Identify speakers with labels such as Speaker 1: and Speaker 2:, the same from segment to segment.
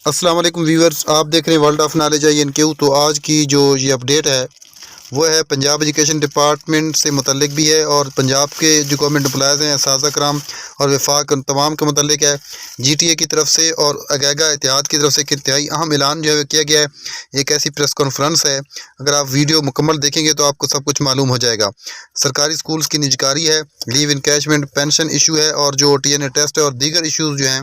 Speaker 1: السلام علیکم ویورز، آپ دیکھ رہے ہیں ورلڈ آف نالج INQ۔ تو آج کی جو یہ اپڈیٹ ہے وہ ہے پنجاب ایجوکیشن ڈپارٹمنٹ سے متعلق بھی ہے، اور پنجاب کے جو گورنمنٹ امپلائز ہیں، اساتذہ کرام اور وفاق تمام کے متعلق ہے۔ GTA کی طرف سے اور اگیگا اتحاد کی طرف سے ایک انتہائی اہم اعلان جو ہے کیا گیا ہے۔ ایک ایسی پریس کانفرنس ہے، اگر آپ ویڈیو مکمل دیکھیں گے تو آپ کو سب کچھ معلوم ہو جائے گا۔ سرکاری سکولز کی نجکاری ہے، لیو انکیشمنٹ، پینشن ایشو ہے، اور جو TNA ٹیسٹ ہے اور دیگر ایشوز جو ہیں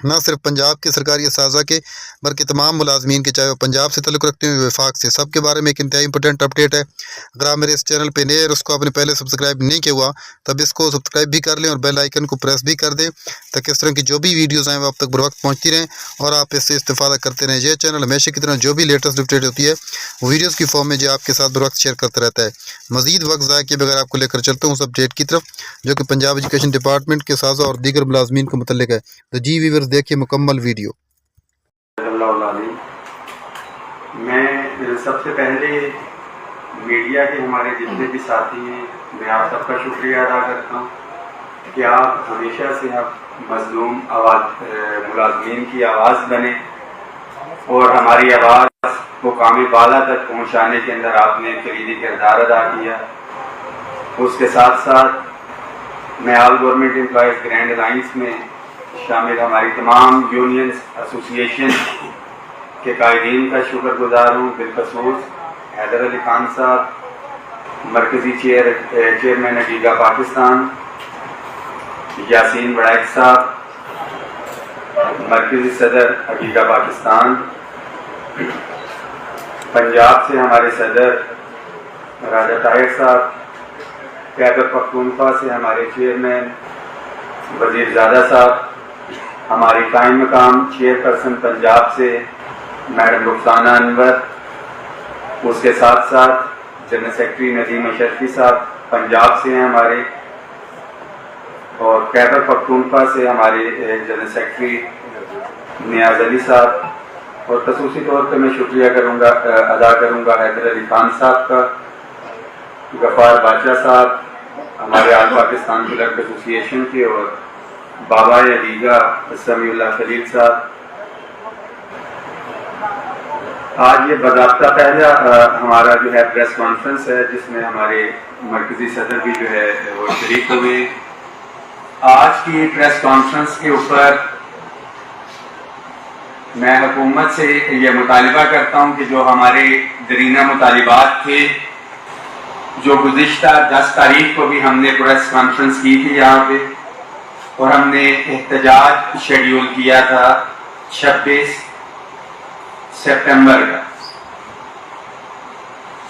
Speaker 1: نہ صرف پنجاب کے سرکاری اساتذہ کے بلکہ تمام ملازمین کے، چاہے وہ پنجاب سے تعلق رکھتے ہیں وفاق سے، سب کے بارے میں ایک انتہائی امپورٹنٹ اپڈیٹ ہے۔ اگر آپ میرے اس چینل پہ نئے اور اس کو آپ نے پہلے سبسکرائب نہیں کیا ہوا تب اس کو سبسکرائب بھی کر لیں اور بیل آئیکن کو پریس بھی کر دیں، تاکہ اس طرح کی جو بھی ویڈیوز ہیں وہ آپ تک بر وقت پہنچتی رہیں اور آپ اس سے استفادہ کرتے رہیں۔ یہ چینل ہمیشہ کی طرح جو بھی لیٹسٹ اپڈیٹ ہوتی ہے وہ ویڈیوز کی فارم میں جو آپ کے ساتھ بر وقت شیئر کرتا رہتا ہے۔ مزید وقت ضائع کیے بغیر آپ کو لے کر چلتا ہوں اس اپڈیٹ کی طرف جو کہ پنجاب ایجوکیشن ڈپارٹمنٹ کے اساتذہ اور دیگر ملازمین کو متعلق ہے۔ تو جی ویورز، دیکھیے مکمل ویڈیو۔
Speaker 2: میں سب سے پہلے میڈیا کے ہمارے جتنے بھی ساتھی ہیں، میں آپ سب کا شکریہ ادا کرتا ہوں کہ آپ ہمیشہ سے آپ مظلوم ملازمین کی آواز بنے اور ہماری آواز مقام بالا تک پہنچانے کے اندر آپ نے کلیدی کردار ادا کیا۔ اس کے ساتھ ساتھ میں آل گورنمنٹ امپلائیز گرینڈ الائنس میں شامل ہماری تمام یونینز ایسوسیشن کے قائدین کا شکر گزار ہوں، بالخصوص حیدر علی خان صاحب، مرکزی چیئرمین اگیگا پاکستان، یاسین وڑائک صاحب، مرکزی صدر اگیگا پاکستان، پنجاب سے ہمارے صدر راجہ طاہر صاحب، خیبر پختونخوا سے ہمارے چیئرمین وزیر زادہ صاحب، ہماری قائم مقام چیئرپرسن پنجاب سے میڈم رخسانہ انور، اس کے ساتھ ساتھ جنرل سیکرٹری ندیم اشرفی صاحب پنجاب سے ہیں ہمارے، اور خیبر پختونخوا سے ہمارے جنرل سیکرٹری نیاز علی صاحب، اور خصوصی طور پہ میں شکریہ ادا کروں گا حیدر علی خان صاحب کا، غفار بادشاہ صاحب ہمارے آل پاکستان کلرک ایسوسیشن کے، اور بابا علیگا سمیع اللہ خلیل صاحب۔ آج یہ باضابطہ پہلا ہمارا جو ہے پریس کانفرنس ہے جس میں ہمارے مرکزی صدر بھی جو ہے وہ شریک ہوئے۔ آج کی پریس کانفرنس کے اوپر میں حکومت سے یہ مطالبہ کرتا ہوں کہ جو ہمارے درینہ مطالبات تھے، جو گزشتہ 10 تاریخ کو بھی ہم نے پریس کانفرنس کی تھی یہاں پہ، اور ہم نے احتجاج شیڈیول کیا تھا 26 سپٹمبر کا۔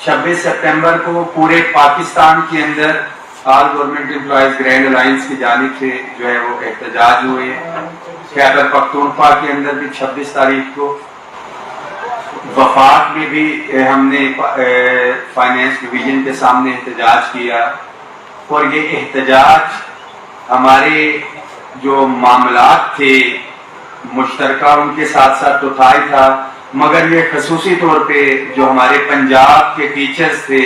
Speaker 2: 26 سپٹمبر کو پورے پاکستان کے اندر all government employees grand alliance کی جانب سے جو ہے وہ احتجاج ہوئے۔ خیبر پختونخوا کے اندر بھی 26 تاریخ کو، وفاق میں بھی ہم نے فائنینس ڈویژن کے سامنے احتجاج کیا، اور یہ احتجاج ہمارے جو معاملات تھے مشترکہ ان کے ساتھ ساتھ تو تھا ہی تھا، مگر یہ خصوصی طور پہ جو ہمارے پنجاب کے ٹیچرز تھے،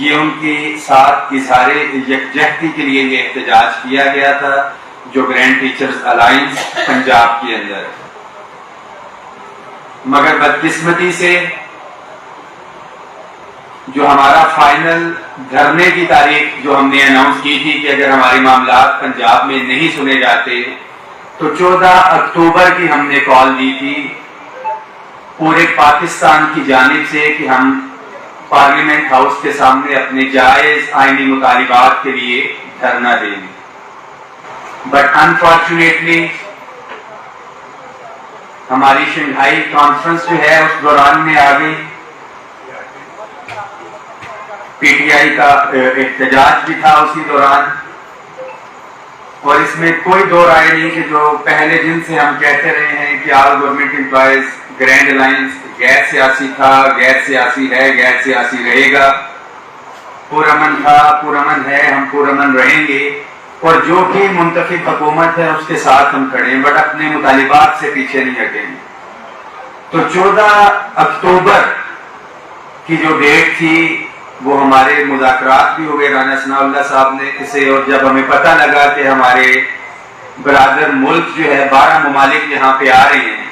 Speaker 2: یہ ان کے ساتھ اظہار یکجہتی کے لیے یہ احتجاج کیا گیا تھا جو گرینڈ ٹیچرز الائنس پنجاب کے اندر۔ مگر بدقسمتی سے جو ہمارا فائنل دھرنے کی تاریخ جو ہم نے اناؤنس کی تھی کہ اگر ہمارے معاملات پنجاب میں نہیں سنے جاتے تو 14 اکتوبر کی ہم نے کال دی تھی پورے پاکستان کی جانب سے کہ ہم پارلیمنٹ ہاؤس کے سامنے اپنے جائز آئینی مطالبات کے لیے دھرنا دیں گے، بٹ انفارچونیٹلی ہماری شنگھائی کانفرنس جو ہے اس دوران میں آ گئی۔ PTI کا احتجاج بھی تھا اسی دوران، اور اس میں کوئی دو رائے نہیں کہ جو پہلے دن سے ہم کہتے رہے ہیں کہ آل گورنمنٹ امپلائیز گرینڈ الائنس غیر سیاسی تھا، غیر سیاسی ہے، غیر سیاسی رہے گا، پرامن تھا، پرامن ہے، ہم پرامن رہیں گے، اور جو بھی منتخب حکومت ہے اس کے ساتھ ہم کھڑے ہیں، بٹ اپنے مطالبات سے پیچھے نہیں ہٹیں گے۔ تو 14 اکتوبر کی جو ڈیٹ تھی وہ ہمارے مذاکرات بھی ہوئے رانا ثناء اللہ صاحب نے اسے، اور جب ہمیں پتہ لگا کہ ہمارے برادر ملک جو ہے 12 ممالک یہاں پہ آ رہے ہیں،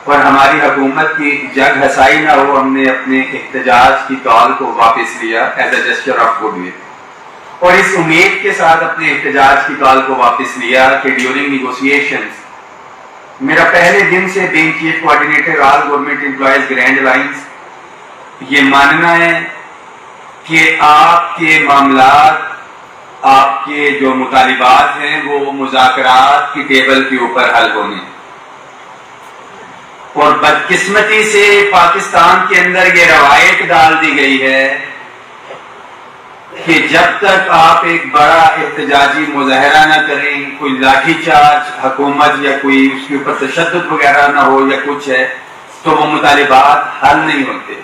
Speaker 2: اور ہماری حکومت کی جگ ہسائی نہ ہو، ہم نے اپنے احتجاج کی کال کو واپس لیا as a gesture of good will, اور اس امید کے ساتھ اپنے احتجاج کی کال کو واپس لیا کہ ڈیورنگ نیگوسیشنز میرا پہلے دن سے بینگ چیف کوآرڈینیٹر آل گورنمنٹ امپلائیز گرینڈ الائنس یہ ماننا ہے کہ آپ کے معاملات، آپ کے جو مطالبات ہیں وہ مذاکرات کی ٹیبل کے اوپر حل ہونے ہیں، اور بدقسمتی سے پاکستان کے اندر یہ روایت ڈال دی گئی ہے کہ جب تک آپ ایک بڑا احتجاجی مظاہرہ نہ کریں، کوئی لاٹھی چارج حکومت یا کوئی اس کے اوپر تشدد وغیرہ نہ ہو یا کچھ ہے، تو وہ مطالبات حل نہیں ہوتے۔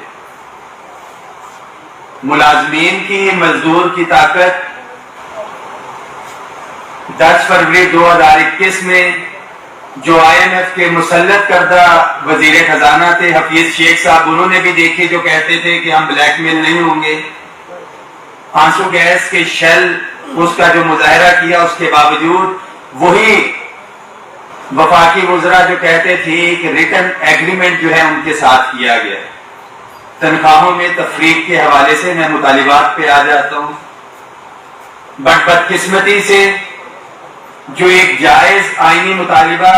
Speaker 2: ملازمین کی، مزدور کی طاقت 10 فروری 2021 میں جو IMF کے مسلط کردہ وزیر خزانہ تھے حفیظ شیخ صاحب، انہوں نے بھی دیکھے جو کہتے تھے کہ ہم بلیک میل نہیں ہوں گے، آنسو گیس کے شیل اس کا جو مظاہرہ کیا، اس کے باوجود وہی وفاقی وزراء جو کہتے تھے کہ ریٹن ایگریمنٹ جو ہے ان کے ساتھ کیا گیا۔ تنخواہوں میں تفریق کے حوالے سے میں مطالبات پہ آ جاتا ہوں، بدقسمتی سے جو ایک جائز آئینی مطالبہ،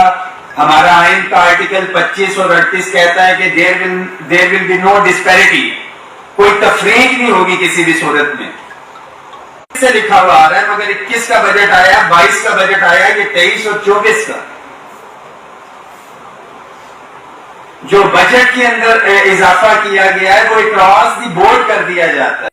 Speaker 2: ہمارا آئین کا آرٹیکل 25 اور 38 کہتا ہے کہ there will be no disparity، کوئی تفریق نہیں ہوگی کسی بھی صورت میں، سے لکھا ہوا آ رہا ہے، مگر 21 کا بجٹ آیا، 22 کا بجٹ آیا، یہ 23 اور 24 کا جو بجٹ کے اندر اضافہ کیا گیا ہے وہ اکراس دی بورڈ کر دیا جاتا ہے۔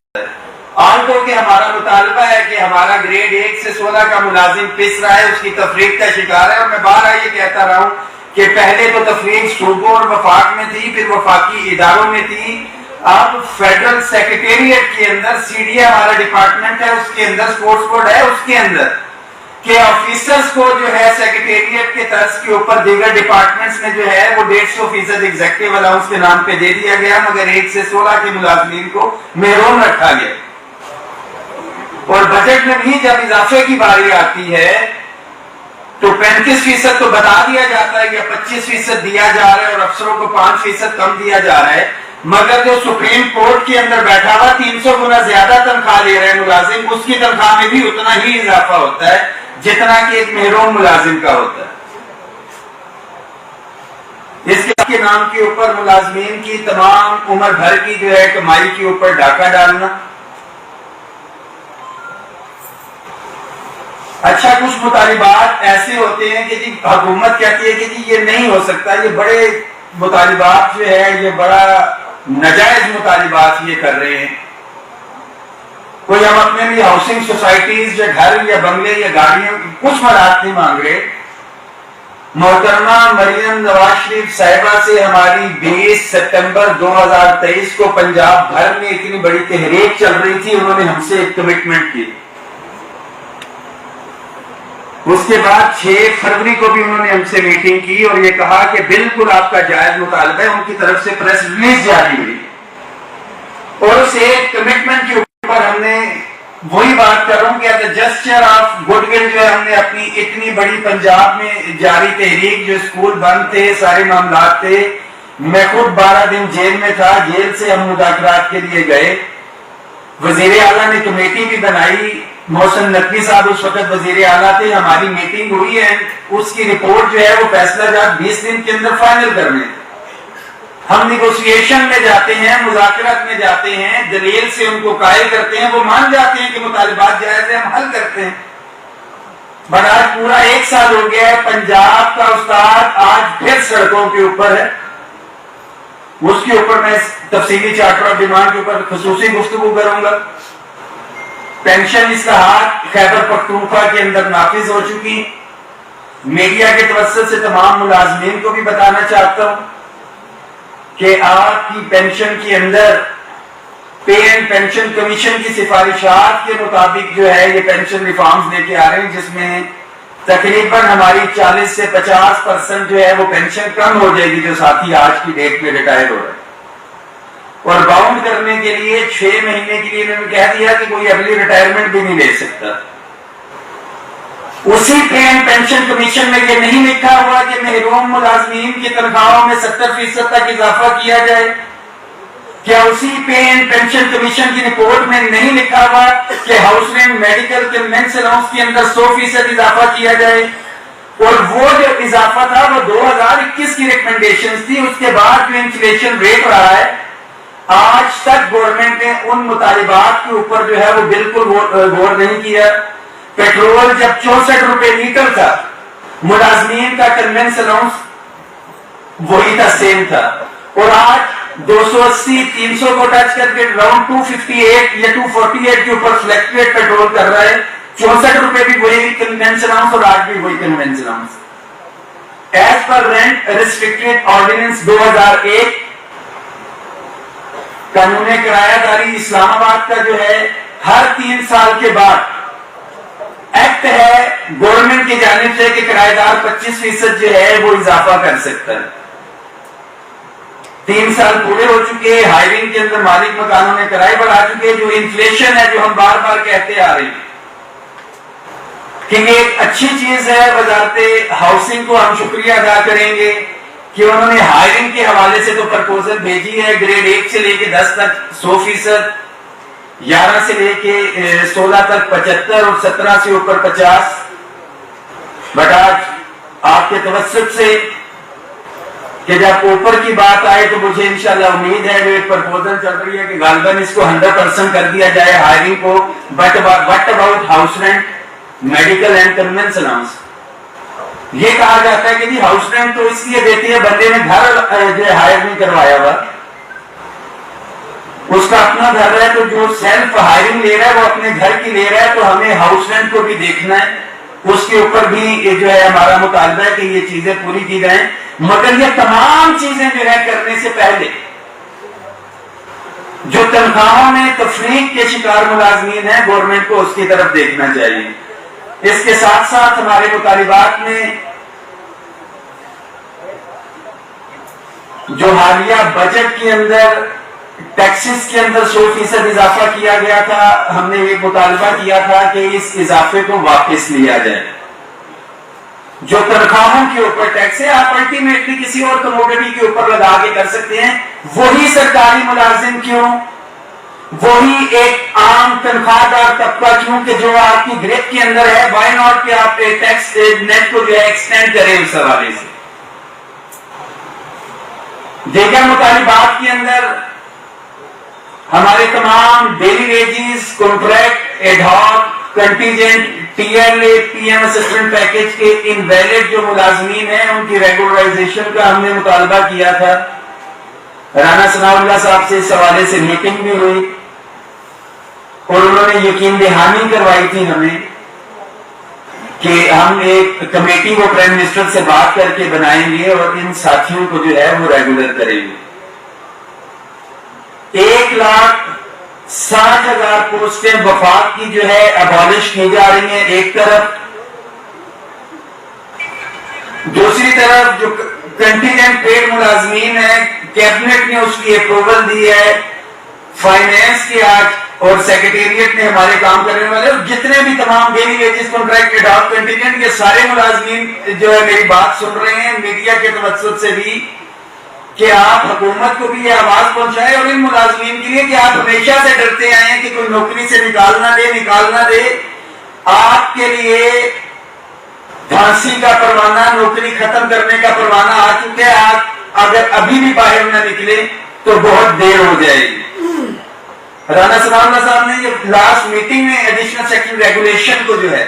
Speaker 2: آلٹو کہ ہمارا مطالبہ ہے کہ ہمارا گریڈ 1 سے 16 کا ملازم پس رہا ہے، اس کی تفریق کا شکار ہے، اور میں بار یہ کہتا رہا ہوں کہ پہلے تو تفریق صوبوں اور وفاق میں تھی، پھر وفاقی اداروں میں تھی، اب فیڈرل سیکریٹریٹ کے اندر CDA ہمارا ڈپارٹمنٹ ہے، اس کے اندر سپورٹس بورڈ ہے، اس کے اندر کہ آفیسرز کو جو ہے سیکریٹریٹ کے طرز کے اوپر دیگر ڈپارٹمنٹس میں جو ہے وہ 150% ایگزیکٹو الاؤنس کے نام پہ دے دیا گیا، مگر 1 سے 16 کے ملازمین کو محروم رکھا گیا۔ اور بجٹ میں بھی جب اضافے کی باری آتی ہے تو 35% تو بتا دیا جاتا ہے کہ 25% دیا جا رہا ہے اور افسروں کو 5% کم دیا جا رہا ہے، مگر جو سپریم کورٹ کے اندر بیٹھا ہوا 300 گنا زیادہ تنخواہ لے رہے ہیں ملازم، اس کی تنخواہ میں بھی اتنا ہی اضافہ ہوتا ہے جتنا کہ ایک محروم ملازم کا ہوتا ہے۔ اس کے نام کے اوپر ملازمین کی تمام عمر بھر کی جو ہے کمائی کے اوپر ڈاکہ ڈالنا۔ اچھا، کچھ مطالبات ایسے ہوتے ہیں کہ جی حکومت کہتی ہے کہ جی یہ نہیں ہو سکتا، یہ بڑے مطالبات جو ہے یہ بڑا ناجائز مطالبات یہ کر رہے ہیں، کوئی ہم اپنے لیے ہاؤسنگ سوسائٹیز یا گھر یا بنگلے یا گاڑیاں کچھ مراد نہیں مانگ رہے۔ محترمہ مریم نواز شریف صاحبہ سے ہماری 20 ستمبر 2023 کو پنجاب بھر میں اتنی بڑی تحریک چل رہی تھی، انہوں نے ہم سے ایک کمٹمنٹ کی، اس کے بعد 6 فروری کو بھی انہوں نے ہم سے میٹنگ کی اور یہ کہا کہ بالکل آپ کا جائز مطالبہ ہے، ان کی طرف سے پریس ریلیز جاری ہوئی، اور اس ایک کمٹمنٹ کے اوپر ہم نے وہی بات کر رہا ہوں کہ as a gesture of good will جو ہے ہم نے اپنی اتنی بڑی پنجاب میں جاری تحریک، جو اسکول بند تھے، سارے معاملات تھے، میں خود 12 دن جیل میں تھا، جیل سے ہم مذاکرات کے لیے گئے، وزیر اعلیٰ نے کمیٹی بھی بنائی، محسن نقوی صاحب اس وقت وزیر اعلیٰ تھے، ہماری میٹنگ ہوئی ہے، اس کی رپورٹ جو ہے وہ فیصلہ جات 20 دن کے اندر فائنل کرنے تھے۔ ہم نیگوسیشن میں جاتے ہیں، مذاکرات میں جاتے ہیں، دلیل سے ان کو قائل کرتے ہیں، وہ مان جاتے ہیں کہ مطالبات جائز ہیں، ہم حل کرتے ہیں۔ بٹ آج پورا 1 سال ہو گیا ہے، پنجاب کا استاد آج پھر سڑکوں کے اوپر ہے، اس کے اوپر میں تفصیلی چارٹر آف ڈیمانڈ کے اوپر خصوصی گفتگو کروں گا۔ پینشن اصلاحات خیبر پختونخوا کے اندر نافذ ہو چکی، میڈیا کے توسط سے تمام ملازمین کو بھی بتانا چاہتا ہوں کہ آپ کی پینشن کے اندر پے اینڈ پینشن کمیشن کی سفارشات کے مطابق جو ہے یہ پینشن ریفارمز لے کے آ رہے ہیں، جس میں تقریباً ہماری 40 سے 50% جو ہے وہ پینشن کم ہو جائے گی جو ساتھی آج کی ڈیٹ میں ریٹائر ہو رہے ہیں، اور باؤنڈ کرنے کے لیے 6 مہینے کے لیے انہوں نے کہہ دیا کہ کوئی اگلی ریٹائرمنٹ بھی نہیں لے سکتا۔
Speaker 3: اسی پے اینڈ پینشن کمیشن میں یہ نہیں لکھا ہوا کہ محروم ملازمین کی تنخواہوں میں 70% تک اضافہ کیا جائے؟ کیا اسی پے اینڈ پینشن کمیشن کی رپورٹ میں نہیں لکھا ہوا کہ house rent medical conveyance allowance کے اندر 100% اضافہ کیا جائے؟ اور وہ جو اضافہ تھا وہ 2021 کی ریکمنڈیشن تھی. اس کے بعد جو انفلیشن ریٹ رہا ہے آج تک گورنمنٹ نے ان مطالبات کے اوپر جو ہے وہ بالکل غور نہیں کیا. پیٹرول جب 64 روپے لیٹر تھا, ملازمین کا کنوینس الاؤنس وہی تھا, سیم تھا, اور آج 280-300 کو ٹچ کر کے راؤنڈ 258 یا 248 کے اوپر فلیکچویٹ پیٹرول کر رہا ہے. 64 روپے بھی وہی کنوینس الاؤنس اور آج بھی وہی conveyance allowance. As per rent restricted ordinance 2001 قانون کرایہ داری اسلام آباد کا جو ہے ہر 3 سال کے بعد ایکٹ ہے گورنمنٹ کی جانب سے کہ کرایہ دار 25% جو ہے وہ اضافہ کر سکتا ہے. 3 سال پورے ہو چکے, ہائرنگ کے اندر مالک مکانوں نے کرائے بڑھا چکے. جو انفلیشن ہے جو ہم بار بار کہتے آ رہے ہیں کہ یہ ایک اچھی چیز ہے, وزارت ہاؤسنگ کو ہم شکریہ ادا کریں گے کہ انہوں نے ہائرنگ کے حوالے سے تو پرپوزل بھیجی ہے, گریڈ 1 سے لے کے 10 تک 100%, 11 سے لے کے 16 تک 75 اور 17 سے اوپر 50. بٹ آج آپ کے توسط سے کہ جب اوپر کی بات آئے تو مجھے انشاءاللہ امید ہے وہ ایک پرپوزل چل رہی ہے کہ غالباً اس کو 100% کر دیا جائے ہائرنگ کو. But what about house rent medical and conveyance allowance? یہ کہا جاتا ہے کہ جی ہاؤس رینٹ تو اس لیے دیتی ہے بندے نے گھر جو ہائر نہیں کروایا ہوا, اس کا اپنا گھر ہے, تو جو سیلف ہائرنگ لے رہا ہے وہ اپنے گھر کی لے رہا ہے, تو ہمیں ہاؤس رینٹ کو بھی دیکھنا ہے. اس کے اوپر بھی جو ہے ہمارا مطالبہ ہے کہ یہ چیزیں پوری کی جائیں. مگر یہ تمام چیزیں جو ہے کرنے سے پہلے جو تنخواہوں میں تفریق کے شکار ملازمین ہیں گورنمنٹ کو اس کی طرف دیکھنا چاہیے. اس کے ساتھ ساتھ ہمارے مطالبات میں جو حالیہ بجٹ کے اندر ٹیکسز کے اندر 100% اضافہ کیا گیا تھا, ہم نے ایک مطالبہ کیا تھا کہ اس اضافے کو واپس لیا جائے. جو تنخواہوں کے اوپر ٹیکس ہے آپ الٹیمیٹلی کسی اور کموڈٹی کے اوپر لگا کے کر سکتے ہیں, وہی سرکاری ملازم کیوں, وہی ایک عام تنخواہ دار طبقہ کیوں کہ جو آپ کی گریپ کے اندر ہے, وائی ناٹ کہ آپ ٹیکس نیٹ کو جو ہے ایکسٹینڈ کریں اس حوالے سے. دیگر مطالبات کے اندر ہمارے تمام daily wages, contract, ad hoc, contingent, T L A, P M assistant package کے انویلڈ جو ملازمین ہیں ان کی ریگولرائزیشن کا ہم نے مطالبہ کیا تھا. رانا ثناء اللہ صاحب سے اس حوالے سے میٹنگ بھی ہوئی اور انہوں نے یقین دہانی کروائی تھی ہمیں کہ ہم ایک کمیٹی کو پرائم منسٹر سے بات کر کے بنائیں گے اور ان ساتھیوں کو جو ہے وہ ریگولر کریں گے. 1,60,000 پوسٹیں وفاق کی جو ہے ابالش کی جا رہی ہیں ایک طرف, دوسری طرف جو کنٹینجنٹ پیڈ ملازمین ہیں کیبنٹ نے اس کی اپروول دی ہے, فائنینس کی آج اور سیکریٹریٹ نے ہمارے کام کرنے والے اور جتنے بھی تمام daily wages, contract, ad hoc, contingent کے سارے ملازمین جو ہے میری بات سن رہے ہیں میڈیا کے توسط سے بھی کہ آپ حکومت کو بھی یہ آواز پہنچائے اور ان ملازمین کے لیے کہ آپ ہمیشہ سے ڈرتے آئے ہیں کہ کوئی نوکری سے نکالنا دے. آپ کے لیے پھانسی کا پروانہ, نوکری ختم کرنے کا پروانہ آ چکا ہے. آپ اگر ابھی بھی باہر نہ نکلے تو بہت دیر ہو جائے گی. رانا ثناء اللہ صاحب نے یہ لاسٹ میٹنگ میں ایڈیشنل سیکٹری ریگولیشن کو جو ہے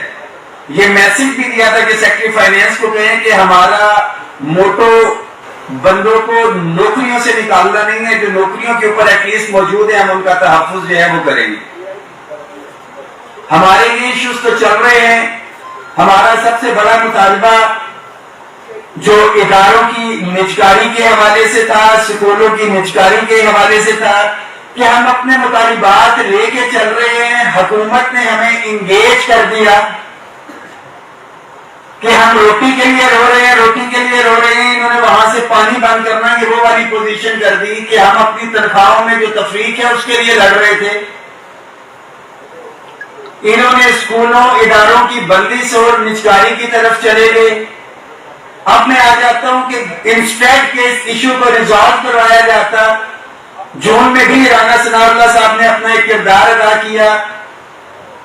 Speaker 3: یہ میسج بھی دیا تھا کہ سیکٹری فائنینس کو کہیں کہ ہمارا موٹو بندوں کو نوکریوں سے نکالنا نہیں ہے, جو نوکریوں کے اوپر ایٹ لیسٹ موجود ہے ہم ان کا تحفظ جو ہے وہ کریں گے. ہمارے لیے ایشوز تو چل رہے ہیں. ہمارا سب سے بڑا مطالبہ جو اداروں کی نجکاری کے حوالے سے تھا, سکولوں کی نجکاری کے حوالے سے تھا کہ ہم اپنے مطالبات لے کے چل رہے ہیں, حکومت نے ہمیں انگیج کر دیا کہ ہم روٹی کے لیے رو رہے ہیں, انہوں نے وہاں سے پانی بند کرنا یہ وہ والی پوزیشن کر دی کہ ہم اپنی تنخواہوں میں جو تفریق ہے اس کے لیے لڑ رہے تھے. انہوں نے اسکولوں اداروں کی بندش اور نجکاری کی طرف چلے گئے. اب میں آ جاتا ہوں کہ انسٹیٹ کے اس ایشو کو ریزالو کروایا جاتا. جون میں بھی رانا ثناء اللہ صاحب نے اپنا ایک کردار ادا کیا.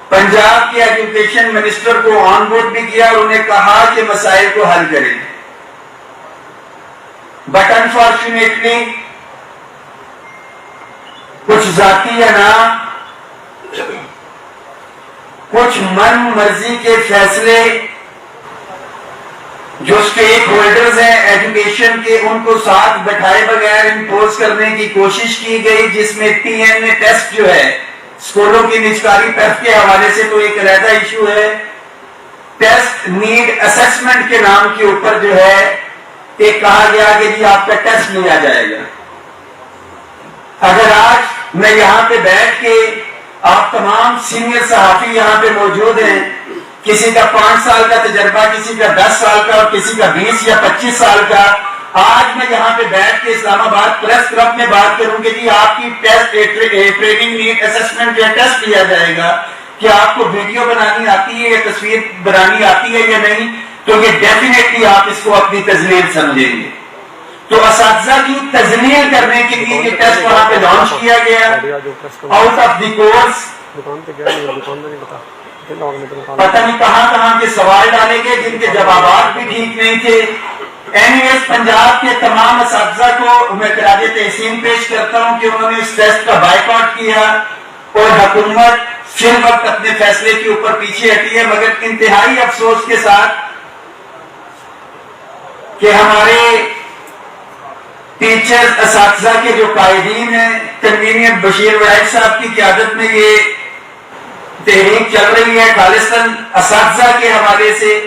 Speaker 3: پنجاب کے ایجوکیشن منسٹر کو آن بورڈ بھی کیا اور انہیں کہا کہ مسائل کو حل کریں. بٹ انفارچونیٹلی کچھ ذاتی انا، کچھ من مرضی کے فیصلے جو اسٹیک ہولڈرز ہیں ایجوکیشن کے، ان کو ساتھ بٹھائے بغیر امپوز کرنے کی کوشش کی گئی، جس میں ٹی این اے ٹیسٹ جو ہے اسکولوں کی نجکاری پیف کے حوالے سے تو ایک علیحدہ ایشو ہے. ٹیسٹ نیڈ اسسمنٹ کے نام کے اوپر جو ہے ایک کہا گیا کہ جی آپ کا ٹیسٹ لیا جائے گا. اگر آج میں یہاں پہ بیٹھ کے، آپ تمام سینئر صحافی یہاں پہ موجود ہیں، کسی کا 5 سال کا تجربہ، کسی کا 10 سال کا اور کسی کا 20 یا 25 سال کا، آج میں یہاں پہ بیٹھ کے اسلام آباد پریس کلب میں بات کروں کہ جی آپ کی ٹیسٹ ٹریننگ نیڈ اسسمنٹ یا ٹیسٹ لیا جائے گا کہ آپ کو ویڈیو بنانی آتی ہے یا تصویر بنانی آتی ہے یا نہیں، تو یہ ڈیفینیٹلی آپ اس کو اپنی تذلیل سمجھیں گے. تو اساتذہ کی تذلیل کرنے کے لیے یہ ٹیسٹ وہاں پہ لانچ کیا گیا. آؤٹ آف دی کورس پتہ نہیں کہاں کہاں کے سوال ڈالے گئے جن کے جوابات بھی ٹھیک نہیں تھے. اینیویز پنجاب کے تمام اساتذہ کو میں خراج تحسین پیش کرتا ہوں کہ انہوں نے اس ٹیسٹ کا بائیکاٹ کیا اور حکومت فی الوقت اپنے فیصلے کے اوپر پیچھے ہٹی ہے. مگر انتہائی افسوس کے ساتھ کہ ہمارے ٹیچرز اساتذہ کے جو قائدین ہیں، کنوینئر بشیر وحید صاحب کی قیادت میں یہ تحریک چل رہی ہے خالصاً اساتذہ کے حوالے سے.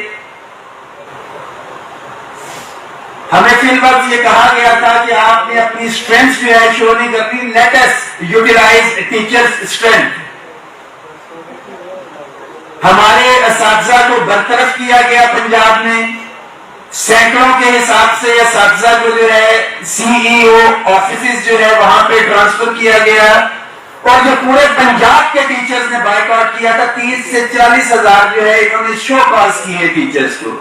Speaker 3: ہمیں فی الوقت یہ کہا گیا تھا کہ آپ نے اپنی اسٹرینتھ جو ہے شو نہیں کرنی، let us utilize teachers strength. ہمارے اساتذہ کو برطرف کیا گیا پنجاب میں، سینکڑوں کے حساب سے اساتذہ کو جو ہے سی ای او آفیسز جو ہے وہاں پہ ٹرانسفر کیا گیا. اور جو پورے پنجاب کے ٹیچرز نے بائیکاٹ کیا تھا، 30 سے 40 ہزار جو ہے انہوں نے شو کاز کیے ٹیچرز کو.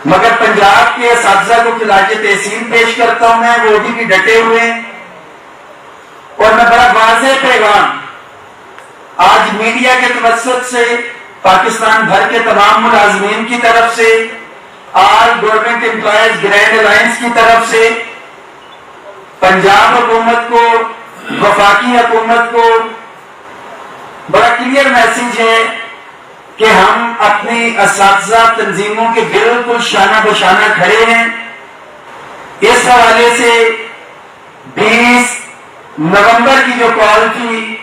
Speaker 3: مگر پنجاب کے اساتذہ کو خراج تحسین پیش کرتا ہوں میں، وہ بھی ڈٹے ہوئے ہیں. اور میں بڑا واضح پیغام آج میڈیا کے توسط سے، پاکستان بھر کے تمام ملازمین کی طرف سے، آل گورنمنٹ امپلائیز گرینڈ الائنس کی طرف سے پنجاب حکومت کو، وفاقی حکومت کو بڑا کلیئر میسج ہے کہ ہم اپنی اساتذہ تنظیموں کے بالکل شانہ بشانہ کھڑے ہیں. اس حوالے سے 20 نومبر کی جو کال تھی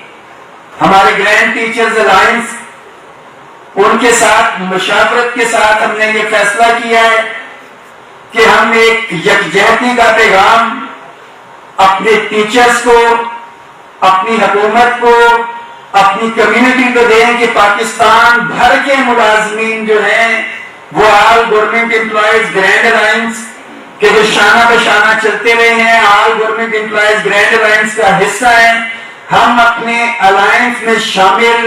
Speaker 3: ہمارے گرینڈ ٹیچرز الائنس، ان کے ساتھ مشاورت کے ساتھ ہم نے یہ فیصلہ کیا ہے کہ ہم ایک یکجہتی کا پیغام اپنے ٹیچرز کو، اپنی حکومت کو، اپنی کمیونٹی کو دیں کہ پاکستان بھر کے ملازمین جو ہیں وہ آل گورنمنٹ امپلائیز گرینڈ الائنس کے جو شانہ بشانہ چلتے رہے ہیں، آل گورنمنٹ امپلائیز گرینڈ الائنس کا حصہ ہیں. ہم اپنے الائنس میں شامل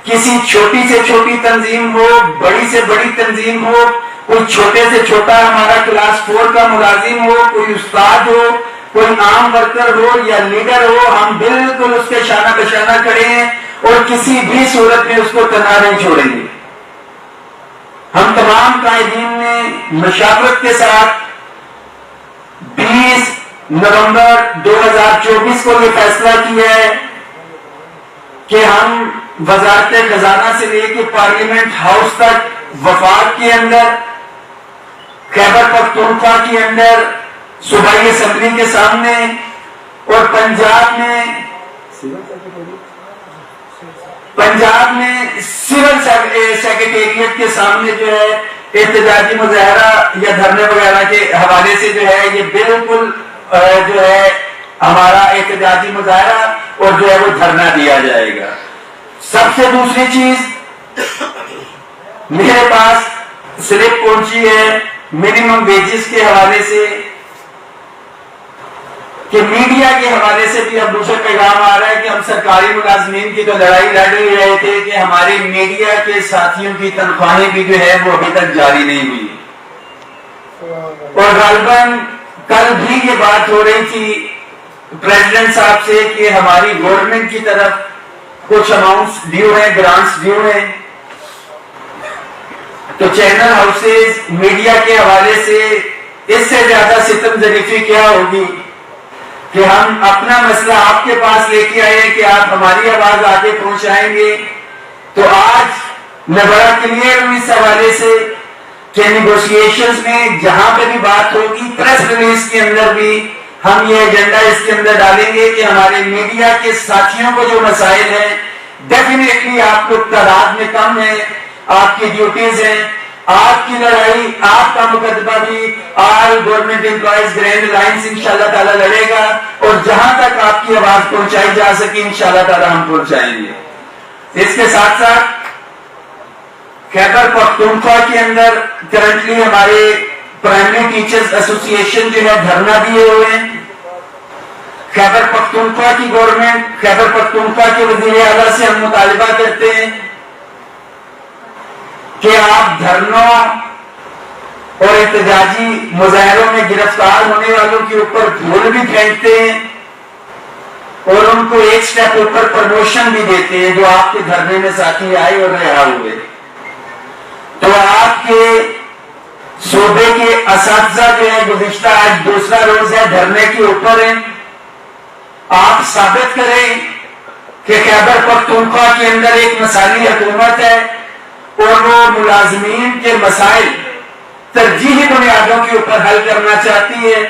Speaker 3: کسی چھوٹی سے چھوٹی تنظیم ہو، بڑی سے بڑی تنظیم ہو، کوئی چھوٹے سے چھوٹا ہمارا کلاس 4 کا ملازم ہو، کوئی استاد ہو، کوئی عام ورکر ہو یا لیڈر ہو، ہم بالکل اس کے شانہ بشانہ کھڑے ہیں اور کسی بھی صورت میں اس کو تنہا نہیں چھوڑیں گے. ہم تمام قائدین نے مشاورت کے ساتھ 20 نومبر 2024 کو یہ فیصلہ کیا ہے کہ ہم وزارت خزانہ سے لے کے پارلیمنٹ ہاؤس تک، وفاق کے اندر، خیبر پختونخوا کے اندر، صوبائی اسمبلی کے سامنے اور پنجاب میں سول سیکریٹریٹ کے سامنے جو ہے احتجاجی مظاہرہ یا دھرنے وغیرہ کے حوالے سے جو ہے یہ بالکل جو ہے ہمارا احتجاجی مظاہرہ اور جو ہے وہ دھرنا دیا جائے گا. سب سے دوسری چیز، میرے پاس سلپ پہنچی ہے منیمم ویجز کے حوالے سے. کہ میڈیا کے حوالے سے بھی اب دوسرا پیغام آ رہا ہے کہ ہم سرکاری ملازمین کی تو لڑائی لڑ ہی رہے تھے کہ ہمارے میڈیا کے ساتھیوں کی تنخواہیں بھی جو ہے وہ ابھی تک جاری نہیں ہوئی، اور غالباً کل بھی یہ بات ہو رہی تھی پریزیڈنٹ صاحب سے کہ ہماری گورنمنٹ کی طرف کچھ اماؤنٹس ڈیو ہیں، گرانٹس ڈیو ہیں. تو چینل ہاؤسز میڈیا کے حوالے سے اس سے زیادہ ستم ظریفی کیا ہوگی کہ ہم اپنا مسئلہ آپ کے پاس لے کے آئے کہ آپ ہماری آواز آگے پہنچائیں گے. تو آج میں بڑا کلیئر ہوں اس حوالے سے کہ نیگوشیشنز میں جہاں پہ بھی بات ہوگی پریس ریلیز کے اندر بھی ہم یہ ایجنڈا اس کے اندر ڈالیں گے کہ ہمارے میڈیا کے ساتھیوں کو جو مسائل ہیں ڈیفینیٹلی آپ لوگ تعداد میں کم ہیں، آپ کی ڈیوٹیز ہیں، آپ کی لڑائی، آپ کا مقدمہ بھی آل گورنمنٹ امپلائیز گرینڈ الائنس انشاءاللہ تعالی لڑے گا، اور جہاں تک آپ کی آواز پہنچائی جا سکے انشاءاللہ تعالی ہم پہنچائیں گے. اس کے ساتھ ساتھ خیبر پختونخوا کے اندر کرنٹلی ہمارے پرائمری ٹیچرز ایسوسی ایشن جو ہے دھرنا دیے ہوئے ہیں. خیبر پختونخوا کی گورنمنٹ، خیبر پختونخوا کے وزیر اعلیٰ سے ہم مطالبہ کرتے ہیں کہ آپ دھرنوں اور احتجاجی مظاہروں میں گرفتار ہونے والوں کے اوپر دھول بھی پھینکتے ہیں اور ان کو ایک سٹیپ اوپر پروموشن بھی دیتے ہیں جو آپ کے دھرنے میں ساتھی آئے اور رہا ہوئے. تو آپ کے صوبے کے اساتذہ جو ہے گزشتہ آج دوسرا روز ہے دھرنے کے اوپر ہیں. آپ ثابت کریں کہ خیبر پختونخوا کے اندر ایک مثالی حکومت ہے اور وہ ملازمین کے مسائل ترجیحی بنیادوں کے اوپر حل کرنا چاہتی ہے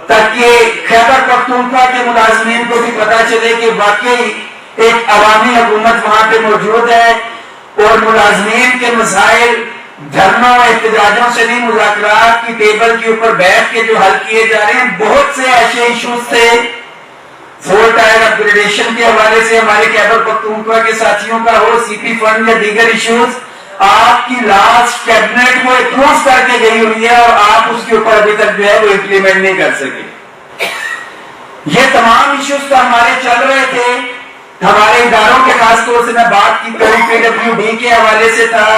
Speaker 3: تاکہ خیبر پختونخوا کے ملازمین کو بھی پتا چلے کہ واقعی ایک عوامی حکومت وہاں پہ موجود ہے اور ملازمین کے مسائل دھرنوں احتجاجوں سے نہیں، مذاکرات کی ٹیبل کے اوپر بیٹھ کے جو حل کیے جا رہے ہیں. بہت سے ایسے ایشوز تھے 4 ٹائر اپ گریڈیشن کے حوالے سے ہمارے خیبر پختونخوا کے ساتھیوں کا ہو، سی پی فنڈ یا دیگر ایشوز، آپ کی لاسٹ کیبنٹ وہ اپروو کر کے گئی ہوئی ہے اور آپ اس کے اوپر ابھی تک جو ہے وہ امپلیمنٹ نہیں کر سکے. یہ تمام ایشوز تو ہمارے چل رہے تھے. ہمارے اداروں کے خاص طور سے میں بات کی کروں پی ڈبلیو ڈی کے حوالے سے تھا،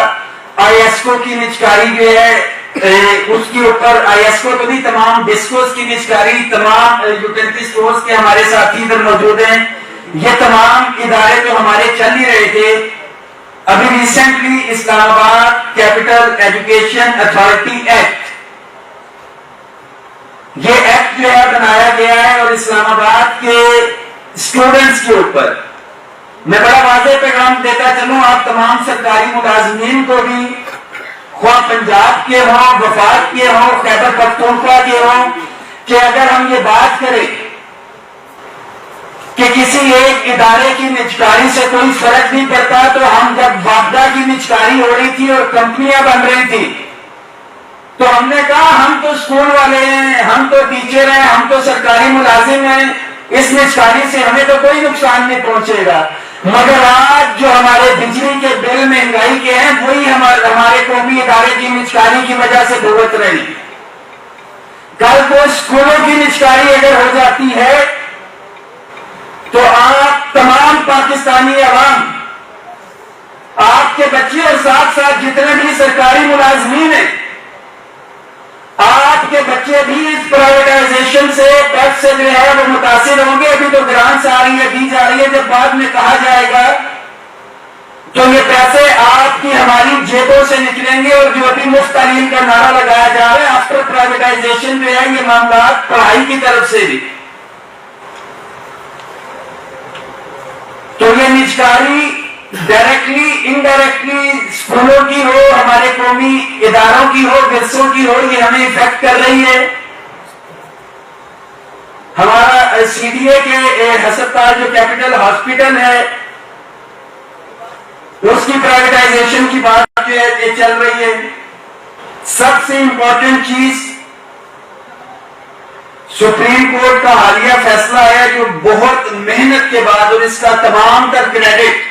Speaker 3: آئی ایس کو کی نجکاری جو ہے اس کے اوپر آئی ایس کو تو نہیں، تمام ڈسکوز کی نجکاری، تمام یوٹیلٹی سٹورز کے ہمارے ساتھی ادھر موجود ہیں. یہ تمام ادارے جو ہمارے چل ہی رہے تھے. ابھی ریسنٹلی اسلام آباد کیپٹل ایجوکیشن اتھارٹی ایکٹ، یہ ایکٹ جو ہے بنایا گیا ہے اور اسلام آباد کے اسٹوڈنٹس کے اوپر میں بڑا واضح پیغام دیتا چلوں آپ تمام سرکاری ملازمین کو بھی، خواہ پنجاب کے ہوں، وفاق کے ہوں، خیبر پختونخوا کے ہوں، کہ اگر ہم یہ بات کریں کہ کسی ایک ادارے کی نجکاری سے کوئی فرق نہیں پڑتا، تو ہم جب وابڈا کی نجکاری ہو رہی تھی اور کمپنیاں بن رہی تھی تو ہم نے کہا ہم تو اسکول والے ہیں، ہم تو ٹیچر ہیں، ہم تو سرکاری ملازم ہیں، اس نجکاری سے ہمیں تو کوئی نقصان نہیں پہنچے گا. مگر آج جو ہمارے بجلی کے بل مہنگائی کے ہیں وہی ہمارے قومی ادارے کی نجکاری کی وجہ سے بھگت رہے ہیں. کل کو اسکولوں کی نجکاری اگر ہو جاتی ہے تو آپ تمام پاکستانی عوام، آپ کے بچے اور ساتھ ساتھ جتنے بھی سرکاری ملازمین ہیں، آپ کے بچے بھی اس پرائیویٹائزیشن سے ٹیکس سے جو ہے وہ متاثر ہوں گے. ابھی تو گرانٹس آ رہی ہے، دی جا رہی ہے، جب بعد میں کہا جائے گا تو یہ پیسے آپ کی ہماری جیبوں سے نکلیں گے. اور جو ابھی مفت تعلیم کا نعرہ لگایا جا رہا ہے آفٹر پرائیویٹائزیشن جو ہے یہ معاملات پڑھائی کی طرف سے بھی، تو یہ نجکاری ڈائریکٹلی انڈائریکٹلی اسکولوں کی ہو، ہمارے قومی اداروں کی ہو، ورثوں کی ہو، یہ ہمیں افیکٹ کر رہی ہے. ہمارا سی ڈی اے کے ہسپتال جو کیپٹل ہاسپٹل ہے اس کی پرائیویٹائزیشن کی بات جو ہے یہ چل رہی ہے. سب سے امپورٹنٹ چیز سپریم کورٹ کا حالیہ فیصلہ ہے جو بہت محنت کے بعد، اور اس کا تمام تر کریڈٹ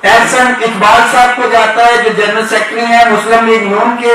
Speaker 3: احسن اقبال صاحب کو جاتا ہے جو جنرل سیکرٹری ہیں مسلم لیگ نون کے.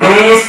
Speaker 3: 20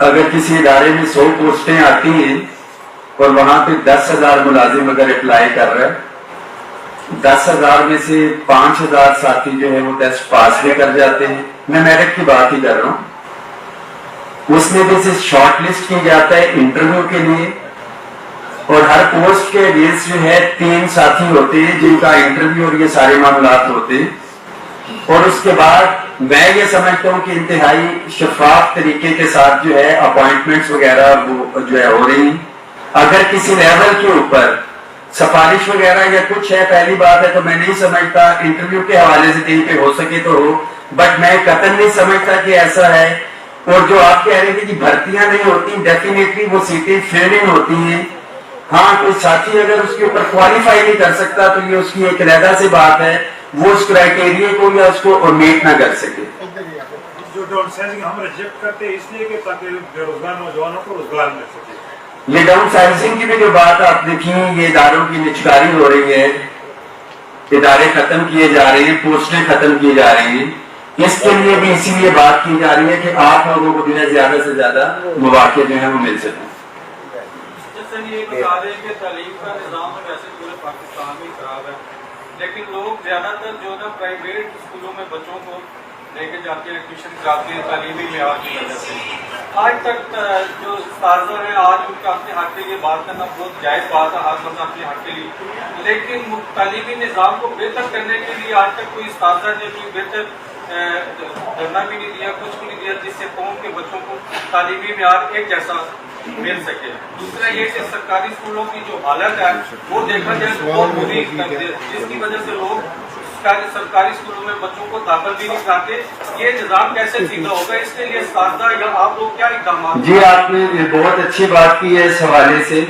Speaker 3: اگر کسی ادارے میں 100 پوسٹیں آتی ہیں اور وہاں پہ 10,000 ملازم اگر اپلائی کر رہے ہیں، 10,000 میں سے 5,000 ساتھی جو ہے وہ ٹیسٹ پاس بھی کر جاتے ہیں، میں میرٹ کی بات ہی کر رہا ہوں، اس میں بھی سے شارٹ لسٹ کیا جاتا ہے انٹرویو کے لیے، اور ہر پوسٹ کے اگینسٹ جو ہے 3 ساتھی ہوتے ہیں جن کا انٹرویو اور یہ سارے معاملات ہوتے ہیں، اور اس کے بعد میں یہ سمجھتا ہوں کہ انتہائی شفاف طریقے کے ساتھ جو ہے اپوائنٹمنٹس وغیرہ وہ جو ہے ہو رہی ہیں۔ اگر کسی لیول کے اوپر سفارش وغیرہ یا کچھ ہے، پہلی بات ہے تو میں نہیں سمجھتا انٹرویو کے حوالے سے کہیں پہ ہو سکے تو ہو، بٹ میں قطعاً نہیں سمجھتا کہ ایسا ہے۔ اور جو آپ کہہ رہے ہیں کہ بھرتیاں نہیں ہوتی، ڈیفینیٹلی وہ سیٹیں فیلنگ ہوتی ہیں۔ ہاں کوئی ساتھی اگر اس کے اوپر کوالیفائی نہیں کر سکتا تو یہ اس کی ایک علیحدہ سے بات ہے، وہ اس کرائٹیریا کو یا اس کو میٹ نہ کر سکے۔
Speaker 4: جو ڈاؤن سائزنگ ہم ریجیکٹ کرتے ہیں اس لیے کہ تاکہ بے روزگار نوجوانوں کو روزگار مل سکے۔
Speaker 3: یہ ڈاؤن سائزنگ کی بھی جو بات آپ دیکھیں، یہ اداروں کی نچکاری ہو رہی ہے، ادارے ختم کیے جا رہے ہیں، پوسٹیں ختم کی جا رہی ہیں، اس کے لیے بھی اسی لیے بات کی جا رہی ہے کہ آپ لوگوں کو جو ہے زیادہ سے زیادہ مواقع جو ہے وہ مل سکیں۔
Speaker 5: یہ بتا دیں کہ تعلیم کا نظام ویسے پورے پاکستان میں خراب ہے، لیکن لوگ زیادہ تر جو نا پرائیویٹ اسکولوں میں بچوں کو لے کے جاتے ہیں، ٹیوشن کراتے ہیں تعلیمی معیار کی وجہ سے۔ آج تک جو اساتذہ ہیں، آج ان کا اپنے حق کے لیے بات کرنا بہت جائز بات ہے، ہر بندہ اپنے حق کے لیے، لیکن تعلیمی نظام کو بہتر کرنے کے لیے آج تک کوئی اساتذہ نے کوئی بہتر دھرنا بھی نہیں دیا، کچھ بھی نہیں دیا جس سے قوم کے بچوں کو تعلیمی معیار ایک جیسا مل سکے۔ دوسرا یہ کہ سرکاری اسکولوں کی جو حالت ہے وہ دیکھا جائے تو بہت بری، جس کی وجہ سے لوگ سرکاری اسکولوں میں بچوں کو داخل بھی نہیں کراتے۔ یہ نظام کیسے سیدھا ہوگا، اس کے لیے اساتذہ یا آپ لوگ کیا اقدامات؟
Speaker 3: جی آپ نے بہت اچھی بات کی ہے اس حوالے سے